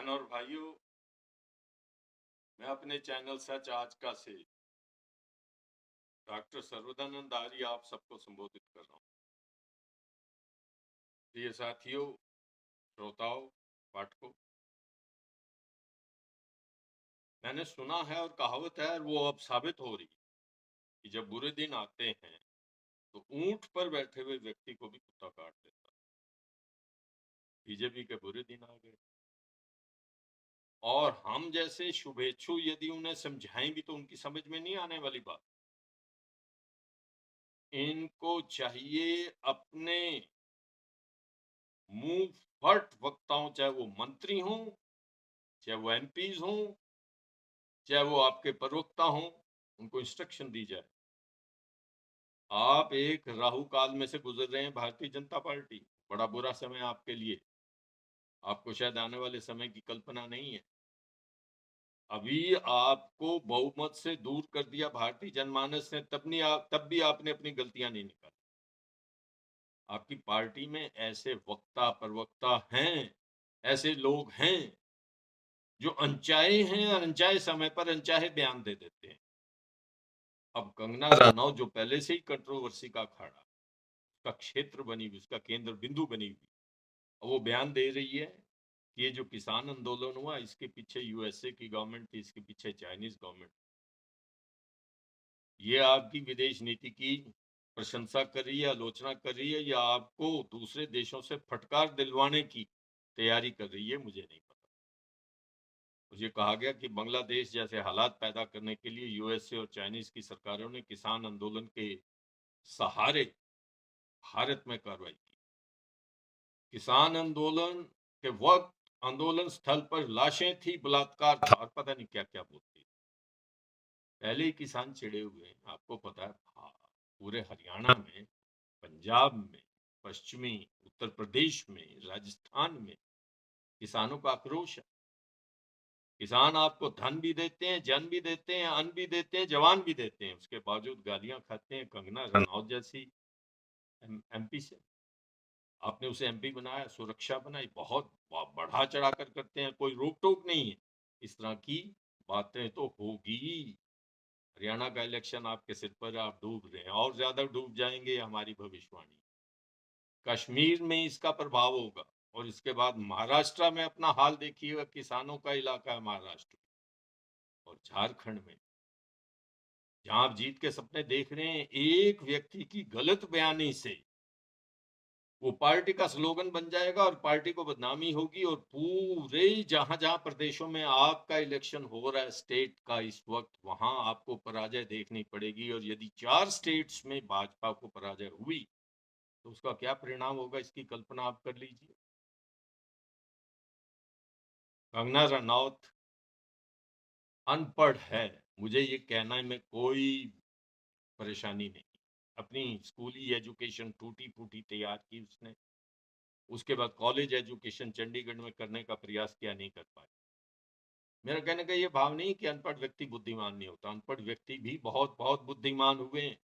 बहन और भाइयों, मैं अपने चैनल सच आज का से डॉक्टर सर्वदानंद आर्य आप सबको संबोधित कर रहा हूँ। प्रिय साथियों, श्रोताओं, पाठकों, मैंने सुना है और कहावत है और वो अब साबित हो रही है कि जब बुरे दिन आते हैं तो ऊंट पर बैठे हुए व्यक्ति को भी कुत्ता काट देता है। बीजेपी के बुरे दिन आ गए और हम जैसे शुभेच्छु यदि उन्हें समझाएं भी तो उनकी समझ में नहीं आने वाली बात। इनको चाहिए अपने मुंह फट वक्ताओं, चाहे वो मंत्री हों, चाहे वो एमपीज हों, चाहे वो आपके प्रवक्ता हों, उनको इंस्ट्रक्शन दी जाए। आप एक राहु काल में से गुजर रहे हैं भारतीय जनता पार्टी, बड़ा बुरा समय आपके लिए। आपको शायद आने वाले समय की कल्पना नहीं है। अभी आपको बहुमत से दूर कर दिया भारतीय जनमानस ने, तब भी आपने अपनी गलतियां नहीं निकाली। आपकी पार्टी में ऐसे वक्ता प्रवक्ता हैं, ऐसे लोग हैं जो अनचाहे हैं और अनचाहे समय पर अनचाहे बयान दे देते हैं। अब कंगना रनौत जो पहले से ही कंट्रोवर्सी का अखाड़ा, उसका क्षेत्र बनी हुई, उसका केंद्र बिंदु बनी हुई, वो बयान दे रही है कि ये जो किसान आंदोलन हुआ इसके पीछे यूएसए की गवर्नमेंट थी, इसके पीछे चाइनीज गवर्नमेंट। ये आपकी विदेश नीति की प्रशंसा कर रही है, आलोचना कर रही है, या आपको दूसरे देशों से फटकार दिलवाने की तैयारी कर रही है, मुझे नहीं पता। मुझे कहा गया कि बांग्लादेश जैसे हालात पैदा करने के लिए यूएसए और चाइनीज की सरकारों ने किसान आंदोलन के सहारे भारत में कार्रवाई की। किसान आंदोलन के वक्त आंदोलन स्थल पर लाशें थी, बलात्कार था और पता नहीं क्या क्या बोलती। पहले ही किसान चिड़े हुए हैं, आपको पता है। पूरे हरियाणा में, पंजाब में, पश्चिमी उत्तर प्रदेश में, राजस्थान में किसानों का आक्रोश है। किसान आपको धन भी देते हैं, जन भी देते हैं, अन्न भी देते हैं, जवान भी देते हैं, उसके बावजूद गालियां खाते हैं कंगना रनौत जैसी एमपी से। आपने उसे एमपी बनाया, सुरक्षा बनाई, बहुत बढ़ा चढ़ा कर करते हैं, कोई रोक टोक नहीं है। इस तरह की बातें तो होगी। हरियाणा का इलेक्शन आपके सिर पर, आप डूब रहे हैं और ज्यादा डूब जाएंगे, हमारी भविष्यवाणी। कश्मीर में इसका प्रभाव होगा और इसके बाद महाराष्ट्र में अपना हाल देखिएगा, किसानों का इलाका है महाराष्ट्र, और झारखंड में जहां आप जीत के सपने देख रहे हैं, एक व्यक्ति की गलत बयानी से वो पार्टी का स्लोगन बन जाएगा और पार्टी को बदनामी होगी। और पूरे जहां जहां प्रदेशों में आपका इलेक्शन हो रहा है स्टेट का इस वक्त, वहां आपको पराजय देखनी पड़ेगी। और यदि 4 स्टेट्स में भाजपा को पराजय हुई तो उसका क्या परिणाम होगा, इसकी कल्पना आप कर लीजिए। कंगना रनौत अनपढ़ है, मुझे ये कहने में कोई परेशानी नहीं। अपनी स्कूली एजुकेशन टूटी फूटी तैयार की उसने, उसके बाद कॉलेज एजुकेशन चंडीगढ़ में करने का प्रयास किया, नहीं कर पाए। मेरा कहने का ये भाव नहीं कि अनपढ़ व्यक्ति बुद्धिमान नहीं होता, अनपढ़ व्यक्ति भी बहुत बहुत बुद्धिमान हुए हैं।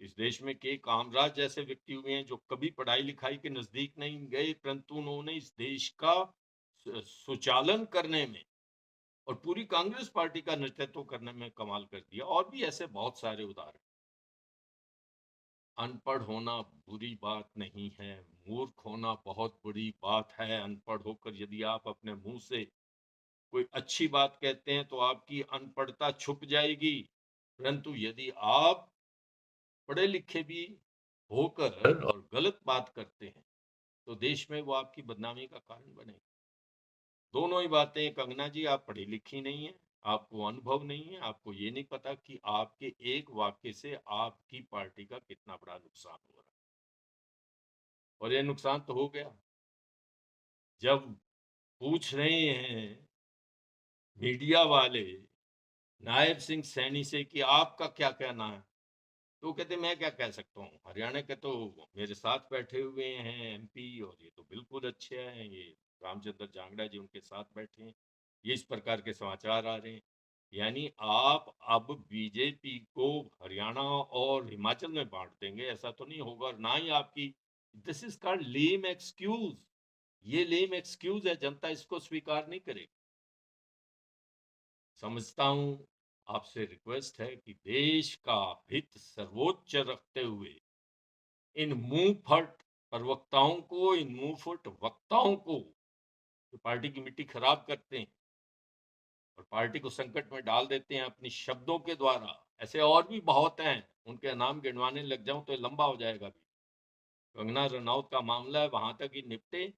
इस देश में के कामराज जैसे व्यक्ति हुए हैं जो कभी पढ़ाई लिखाई के नजदीक नहीं गए, परंतु उन्होंने इस देश का सुचालन करने में और पूरी कांग्रेस पार्टी का नेतृत्व करने में कमाल कर दिया। और भी ऐसे बहुत सारे उदाहरण। अनपढ़ होना बुरी बात नहीं है, मूर्ख होना बहुत बुरी बात है। अनपढ़ होकर यदि आप अपने मुंह से कोई अच्छी बात कहते हैं तो आपकी अनपढ़ता छुप जाएगी, परंतु यदि आप पढ़े लिखे भी होकर और गलत बात करते हैं तो देश में वो आपकी बदनामी का कारण बनेगी। दोनों ही बातें। कंगना जी, आप पढ़ी लिखी नहीं है, आपको अनुभव नहीं है, आपको ये नहीं पता कि आपके एक वाक्य से आपकी पार्टी का कितना बड़ा नुकसान हो रहा है। और ये नुकसान तो हो गया। जब पूछ रहे हैं मीडिया वाले नायब सिंह सैनी से कि आपका क्या कहना है, तो कहते मैं क्या कह सकता हूँ, हरियाणा के तो मेरे साथ बैठे हुए हैं एमपी और ये तो बिल्कुल अच्छे हैं, ये रामचंद्र जांगड़ा जी उनके साथ बैठे हैं, ये इस प्रकार के समाचार आ रहे हैं। यानी आप अब बीजेपी को हरियाणा और हिमाचल में बांट देंगे, ऐसा तो नहीं होगा। और ना ही आपकी, this is called lame excuse. ये लेम एक्सक्यूज है, जनता इसको स्वीकार नहीं करेगी। समझता हूं, आपसे रिक्वेस्ट है कि देश का हित सर्वोच्च रखते हुए इन मुंह फट प्रवक्ताओं को, इन मुंह फट वक्ताओं को, जो पार्टी की मिट्टी खराब करते हैं और पार्टी को संकट में डाल देते हैं अपनी शब्दों के द्वारा, ऐसे और भी बहुत हैं, उनके नाम गिनवाने लग जाऊं तो लंबा हो जाएगा भी। कंगना रनौत का मामला है, वहां तक ही निपटे।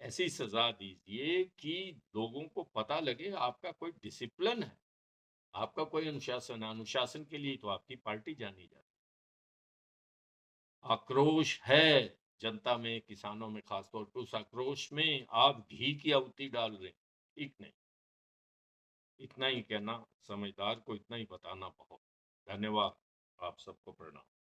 ऐसी सजा दीजिए कि लोगों को पता लगे आपका कोई डिसिप्लिन है, आपका कोई अनुशासन है। अनुशासन के लिए तो आपकी पार्टी जानी जाती है। आक्रोश है जनता में, किसानों में खासतौर पर, उस आक्रोश में आप घी की आहुति डाल रहे हैं, ठीक नहीं। इतना ही कहना, समझदार को इतना ही बताना बहुत। धन्यवाद। आप सबको प्रणाम।